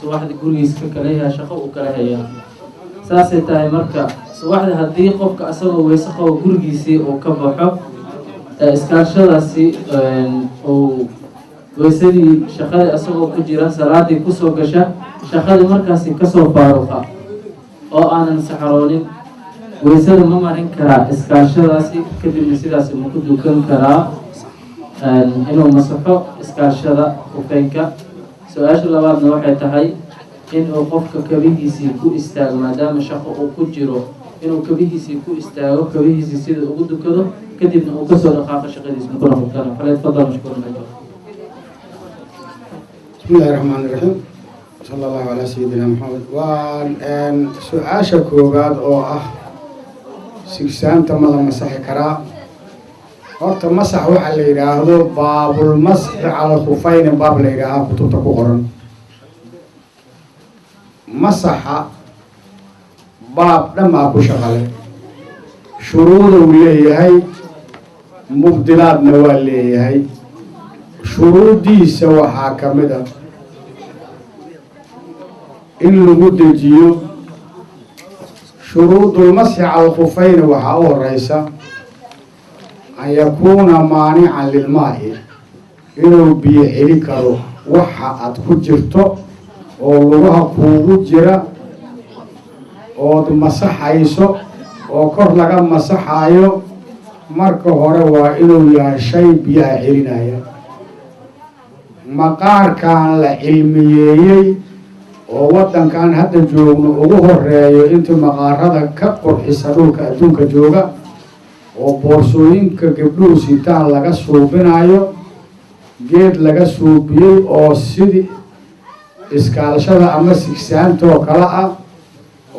واحد يقول يسكك عليها شقة وكلها ساسي تاي مركا واحد هدي قفك أصلا ويسقى وقرقيسي وكبحه إسكارشلاسي ويسدي شقة أصلا وكجيرا سرادي كسو قشا شقة مركاسي كسو فاروقا أو أنا نسحروني ويسدي ممارين كرا إسكارشلاسي كدب نسيداسي مكدو كن كرا إنه مسحو إسكارشلا وفينكا سؤال اللباد نوحي تحي إنه قفك كبيهيسي كو استاغ مادام شاقو أو كجيرو إنه كبيهيسي كو استاغو كبيهيسي سيدة أقودو كدو كدب نقو كسو دقاقة شقيديس مكونا مكانا فلا يتفضل مشكور مجور بسم الله الرحمن الرحيم صلى الله على سيدنا محمد وان سؤال شكوغاد أو سيكسان تمالا مساحي كرا horta masax waxa la yiraahdo baabul masx ala khufayn baab la yiraahdo kutubta ku qoran masaxa baab dhama ku shaqale shuruudu leeyahay mubdilaadna waa leeyahay shuruudiisa waxa kamida in lagu dejiyo shuruudul masx ala khufayn waxa oo horeysa أن يكون مانعا للماء إنه بيحلي كرو وحا أتكجرتو أو لغها كوجرة أو مسحايسو أو كور لغا مسحايو مركو هورا إنه يا شيء بيحلينايا مقار كان لعلميي أو ودن كان هذا جوغن أوه الرأيو إنت مقار هذا كقر حسنوك أدونك جوغا oo boorsooyinka gabdhuhu sitaan laga suubinayo geed laga suubiyey oo sidii iskaalashada ama sigsaantoo kale ah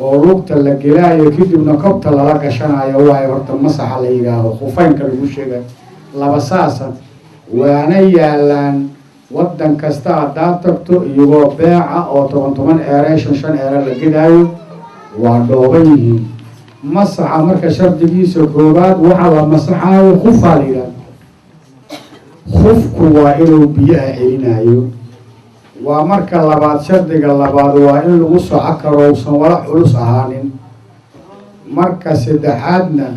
oo lugta la gelaayo kadibna kobta lala gashanayo waayo horta masaxa la yidhaaho khufaynka lagu sheegay laba saasa waana yaalaan waddan kasta haddaad tagto iyagoo beeca oo 10 eere 5 eere la gedaayo waa dhooban yihiin masaxa marka shardigiisa koobaad waxa la masaxaayo khufaa la yidhaahdo khufku waa inuu biyaha celinayo waa marka labaad shardiga labaad waa in lagu soco karo uusan wala culus ahaanin marka saddexaadna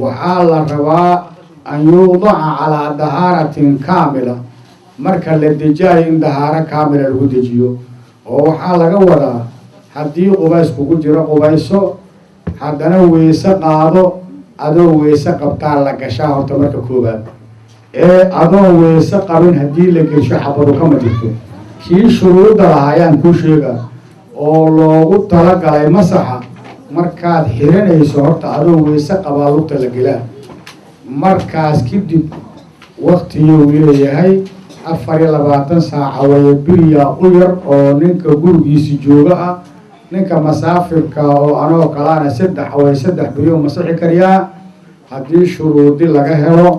waxaa la rabaa an yuudaca calaa dahaaratin kaamila marka la dejaayo in dahaaro kaamila lagu dejiyo oo waxaa laga wadaa haddii qubays kugu jiro qubayso haddana weyse qaado adoo weyse qabtaa la gashaa horta marka koobaad adoo weyse qabin haddii la gesho xabadu kama jirto kii shuruudda lahaa ayaan kuu sheega oo loogu talagalay masaxa markaad xiranayso horta adoo weyse qabaa lugta la gelaa markaas kadib waqtiyuu leeyahay 24 saaca waya biriyaa u yar oo ninka gurigiisi jooga ah ninka masaafirka oo anoo kalaana 3 beriyo masaxi kariyaa haddii shuruudi laga helo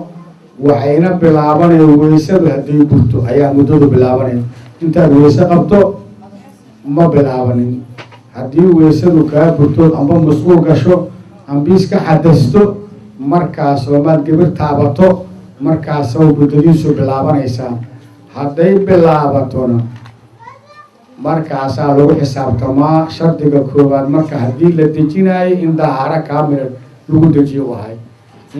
waxayna bilaabanayaan weysadu haddii burto ayaa muddadu bilaabanaya intaad weyse qabto ma bilaabanin haddii weysadu kaa burtood amba masquul gasho ambiis ka xadasto markaas oo maad gabir taabato markaas oo muddadiisu bilaabanaysaa hadday bilaabatona markaasaa lagu xisaabtamaa shardiga koowaad marka haddii la dejinayo in dahaaro kaamila lagu dejiyo wahay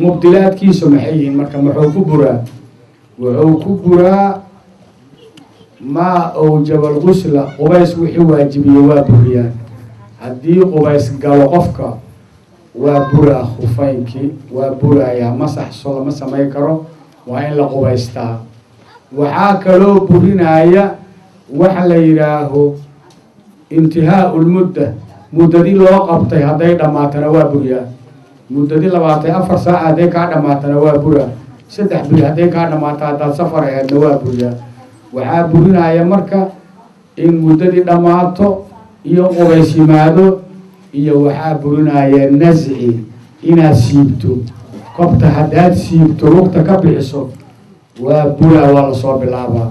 mubdilaadkiisu maxay yihiin marka wuxuu ku buraa maa awjaba alghusla qubays wixii waajibiye waa buriyaan haddii qubays galo qofka waa buraa khufaynkii waa burayaa masax so lama samayn karo waa in la qubaystaa waxaa kaloo burinaya waxa la yiraaho intihaa ulmudda muddadii loo qabtay hadday dhamaatana waa buriyaa muddadii 24 saac hadday ka dhamaatana waa buraa 3 bil hadday ka dhamaato haddaad safar ahaydna waa buriyaa waxaa burinaya marka in muddadii dhamaato iyo qubays yimaado iyo waxaa burinaya nasci inaad siibto kobta haddaad siibto lugta ka bixiso waa buraa waa lasoo bilaabaa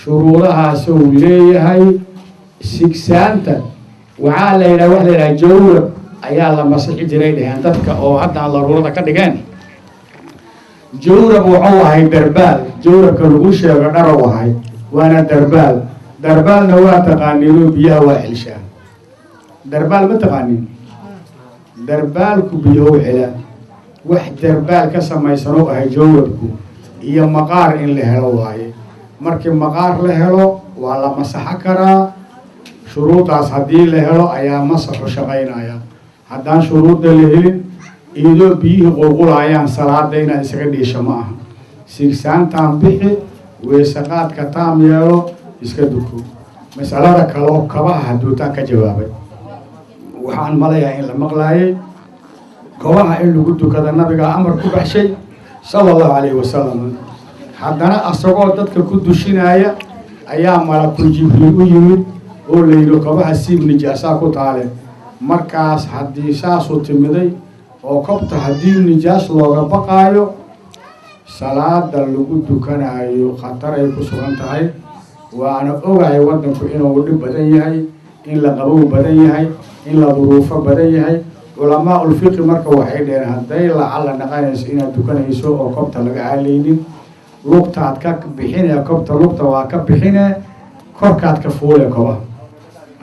shuruudahaas uu leeyahay sigsaanta waxaa la yidhaha wax la yidhaha jawrab ayaa la masixi jiray dheheen dadka oo hadda aan daruurada ka dhigeen jawrab wuxuu ahay darbaal jawrabka lagu sheego dharow ahay وانا دربال darbaalna waa taqaaniinoo biyaha waa celshaa darbaal ma taqaanin darbaalku biyahow celaa wax darbaal ka samaysanoo ahay jawadku iyo maqaar in la helo waaye markii maqaar la helo waa la masaxo karaa shuruudaas haddii la helo ayaa masaxu shaqaynaya haddaan shuruudda la helin iyadoo biyihii qulqulayaan salaada inaad isaga dhiisha ma aha sigsaantaan bixi weesaqaadka taam yeelo iska duko masalada kaloo kabaha haduutaan ka jawaabay waxaan malayaa in la maqlaayay kabaha in lagu dukada nabigaa amar ku baxshay sala allahu calayhi wasalam haddana asagoo dadka ku dushinaya ayaa malakul jibriil u yimid oo la yidhi kabaha siib nijaasaa ku taale markaas haddii saasuu timiday oo kobta haddii nijaas looga baqaayo salaada lagu dukanayo khataray ku sugan tahay waana ogahay waddanku inuu dhib badan yahay in la qabow badan yahay in la duruufo badan yahay culamaa ulfiqi marka waxay dheheen hadday lacalla naqanayso inaad dukanayso oo kobta laga calaynin lugtaad ka bixine kobta lugta waa ka bixine korkaad ka fuule kobaha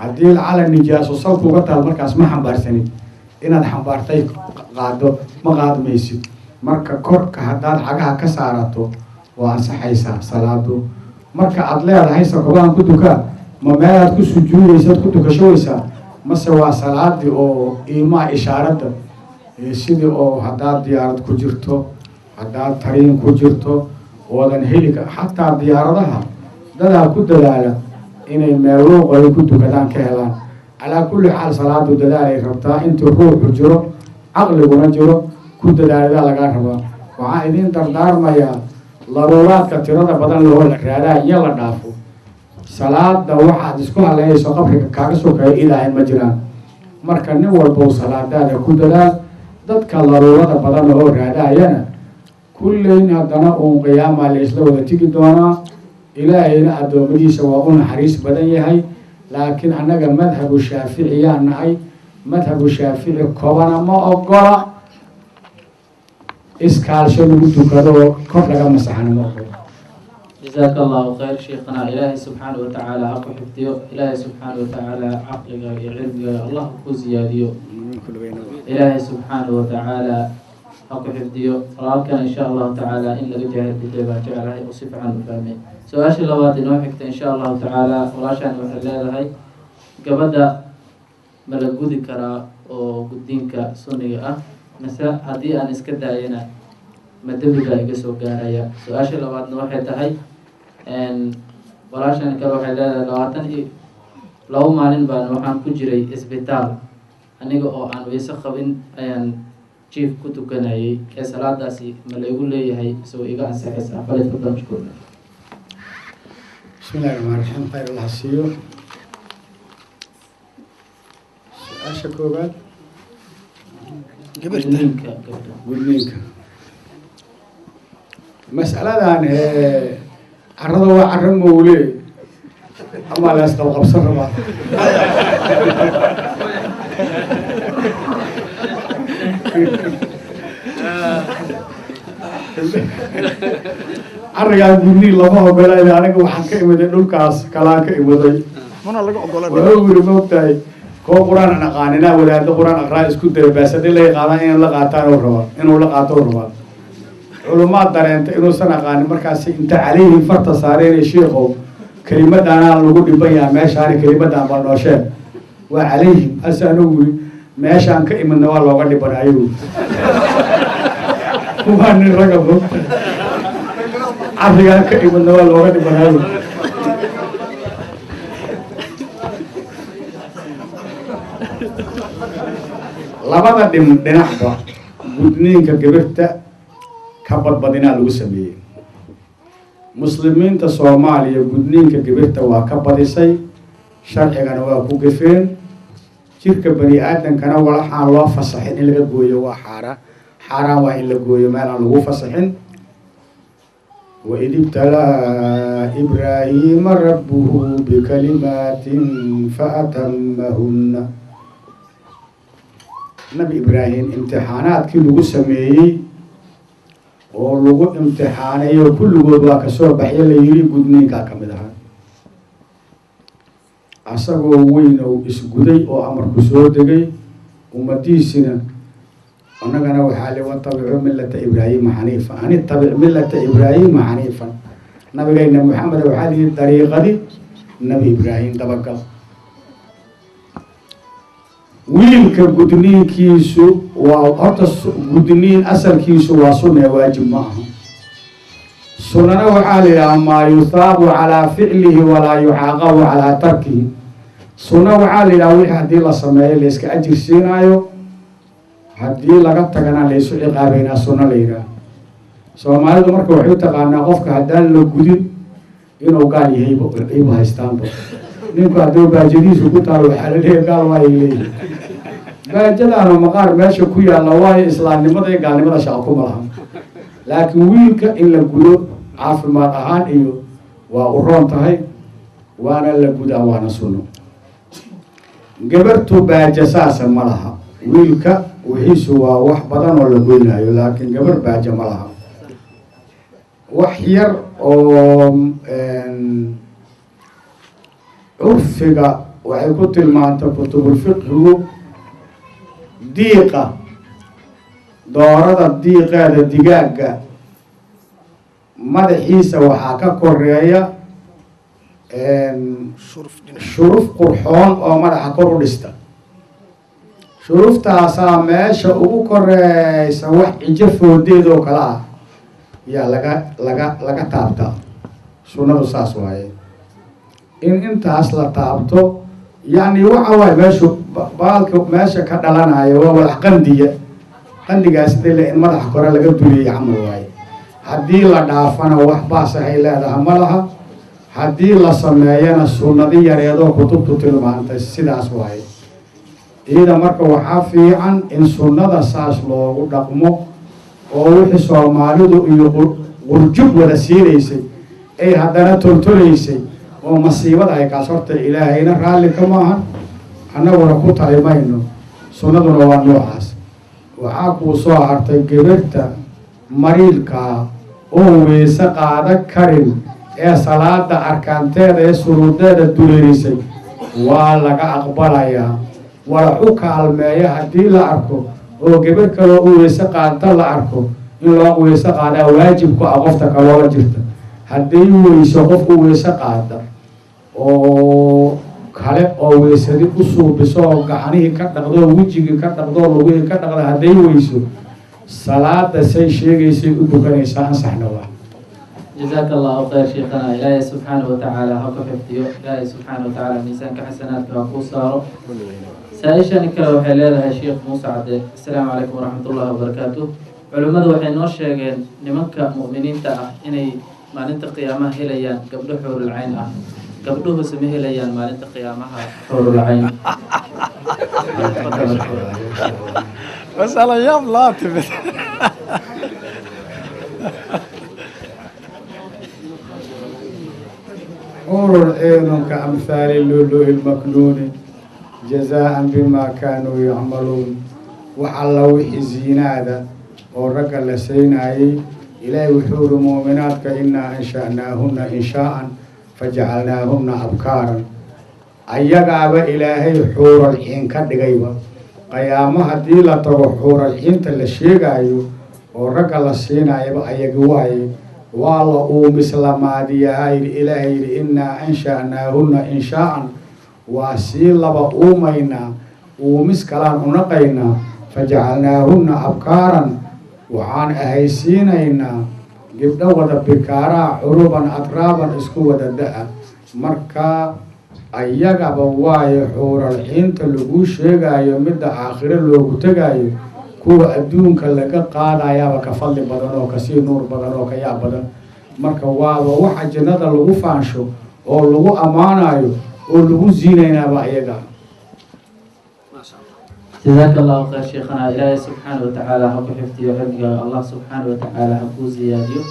haddii lacalla nijaaso salkuuga taal markaas ma xambaarsanid inaad xambaartay qaado ma qaadmaysid marka korka haddaad cagaha ka saarato waa ansaxaysaa salaadu marka aad leedahay sakobahan ku dukaa ma meelaad ku sujuudaysaad ku dukashowaysaa mase waa salaadii oo iimaa ishaaradda sidii oo haddaad diyaarad ku jirto haddaad tariin ku jirto oodan heli xataa diyaaradaha dadaa ku dadaala inay meeluuq ay ku dukadaan ka helaan calaa kulli xaal salaadu dadaalay rabtaa intii ruuxu jiro caqliguna jiro ku dadaaladaa lagaa rabaa waxaan idiin dardaarmayaa daruuraadka tirada badan loo la raadaa iyo la dhaafo salaada waxaad isku haleynayso qabriga kaaga sokeeyo ilaahay ma jiraan marka nin walbow salaadaada ku dadaal dadka daruurada badan oo raadaayana kulleyn haddana uun qiyaamaa la isla wada tigi doonaa ilaahayna addoommadiisa waa u naxariis badan yahay laakiin annaga madhabu shaaficiyaan nahay madhabu shaafici kobana ma ogola iskaalsho lagu dukado kor laga masaxana ma ogola جزاك الله خير شيخنا إلهي سبحانه وتعالى حق حفظه إلهي سبحانه وتعالى عقلك علمك الله كزياديو إلهي سبحانه وتعالى حق حفظه ولكن إن شاء الله تعالى إن لك جاهد بتبع جعله وصف عنه فهمي سؤال اللوات نوحكت إن شاء الله تعالى ولاشان وحلال هاي قبدا ملقودي كرا وقدينك سنية مساء هدي أن اسكدا ينا مدبدا إيقسو قاريا سؤال اللوات نوحكت هاي walaashan kale waxay leedahay 22 maalin baan waxaan ku jiray isbitaal aniga oo aan weyse qabin ayaan jiif ku tukanayay ee salaadaasi ma laygu leeyahay isagoo iga ansaxaysa fali fadlan mashkuur bismillaahi rahmaani rahiim khayr allah siiyo su-aasha koobaad gudniinka mas'aladan carrada waa carro mawle ama la isqabqabsan rabaa carrigaan gudniin lama ogolayna aniga waxaan ka imiday dhulkaas kalaan ka imiday waa wiri maogtahay koo qur-aan aan aqaaninaa wadaado qur-aan aqraa isku daya baasadi laga qaadaan inuu la qaataan rabaa inuu la qaato rabaa culumaad dareenta inuusan aqaanin markaasi inta calayhi farta saareen sheekhow kelimaddaanaa lagu dhiban yaha meeshaani kelimadaan bal noosheen waa calayhim ase anagu wili meeshaan ka imidna waa looga dhibanayo waa nin raga mogta carrigaan ka imidna waa looga dhibanayo labada dhinacba gudniinka gabirta ka badbadinaa lagu sameeyey muslimiinta soomaaliya gudniinka gabirta waa ka badisay sharcigana waa ku gafeen jirka bani aadamkana walaxaan loo fasaxin in laga gooyo waa xaaraan waa in la gooyo meel aan lagu fasaxin waid ibtalaa ibraahiima rabbuhu bikalimaatin faatamahunna nabi ibraahim imtixaanaadkii lagu sameeyey oo lagu imtixaanayo kulligood waa kasoo baxya la yidhi gudniinkaa ka mid ahaa asagoo weyn oo isguday oo amarku soo degay ummadiisina annagana waxaa li watabicuu millata ibraahima xaniifa an ittabic millata ibraahima xaniifan nabigayna maxamed waxaa lihi dariiqadi nabi ibraahim dabagal wiilka gudniinkiisu waa horta gudniin asalkiisu waa sunne waajib ma aha sunana waxaa la yidhaha maa yuthaabu calaa ficlihi walaa yucaaqabu calaa tarkihi sunna waxaa la yidhaha wixii haddii la sameeyo la iska ajir siinaayo haddii laga tagana laysu ciqaabeynaa sunno la yidhaah soomaalidu marka waxay u taqaanaa qofka haddaan la gudin inuu gaal yahay ibu haystaanba ninku hadduu baajadiisu ku taalo waxaa la leeyahy gaal waayay leeyihi baajadaanu maqaar meesha ku yaalla waayo islaamnimada iyo gaalnimada shaqo kuma laha laakiin wiilka in la gudo caafimaad ahaan iyo waa u roon tahay waana la gudaa waana sunno gabartu baaja saasa ma laha wiilka wixiisu waa wax badan oo la goynaayo laakiin gabar baaja ma laha wax yar oo curfiga waxay ku tilmaanta kutubulfiqhigu diiqa doorada diiqeeda digaagga madaxiisa waxaa ka koreeya shuruf qurxoon oo madaxa kor u dhista shuruftaasaa meesha ugu koreysa wax cijo foodeed oo kale ah yaa laga taabtaa sunnadu saas waaye in intaas la taabto yacni waxa waaye meeshu baalka meesha ka dhalanayo waa wadax qandigaas dile in madaxa kore laga duliyo camal waaye haddii la dhaafana wax baasahay leedaha ma laha haddii la sameeyana sunnadi yareedoo kutubtu tilmaantay sidaas waaye iyada marka waxaa fiican in sunnada saas loogu dhaqmo oo wixii soomaalidu iyo qurjub wada siinaysay ay haddana toltolaysay oo masiibada ay kaas horta ilaahayna raalli ka maahan annaguna ku talimayno sunnaduna waa noocaas waxaa kuu soo hartay gabarta mariilkaa oon weyse qaada karin ee salaada arkaanteeda ee suruudeeda duleerisay waa laga aqbalayaa walax u kaalmeeya haddii la arko oo gabar kaloo u weyse qaadta la arko in loo weyse qaadaa waajib ku ah qofta kaloola jirta hadday weyso qof u weyse qaada oo kale oo weysadi u suubiso oo gacanihii ka dhaqdo wejigii ka dhaqdo lugihii ka dhaqda hadday weyso salaada say sheegaysay u dukanaysaa ansaxna waa جزاك الله خير شيخنا إلهي سبحانه وتعالى هكو حفتيو إلهي سبحانه وتعالى ميزانك حسناتك وكو صارو سائشان كلا وحي لها شيخ موسى عبد السلام عليكم ورحمة الله وبركاته علماء وحي نوشيغين نمك مؤمنين تا إني ما ننت قيامها هليان قبل حور العين قبله سميه هليان ما ننت قيامها حور العين بس على يوم لا تبت حور العين كأمثال اللؤلؤ المكنون جزاء بما كانوا يعملون وحلوا حزينادا ورقا لسيناي إلهي وحور مؤمنات إنا أنشأناهن إنشاء فجعلناهن أبكارا أيقاب إلهي حور العين كدقيبا قيامها ديلة حور العين تلشيقايو ورقا لسيناي بأيقواي والله مثل ما دي هاي إلهي إنا أنشأناهن إنشاء واسيل لبا أومينا ومسكلان أنقينا فجعلناهن أبكارا وعن أهيسينينا جبنا ودا بكارا عروبا أطرابا اسكو ودا داء مركا أياقا بواي حور الحين تلقو شيغا يمد آخر اللوغو تغايو kuwa adduunka laga qaadayaaba ka fadli badan oo kasii nuur badan oo ka yaab badan marka waaba waxa jannada lagu faansho oo lagu ammaanayo oo lagu ziinaynaaba ayaga جزاك الله خير شيخنا إلهي سبحانه وتعالى هكو حفتي وحفظك الله سبحانه وتعالى هكو زياديو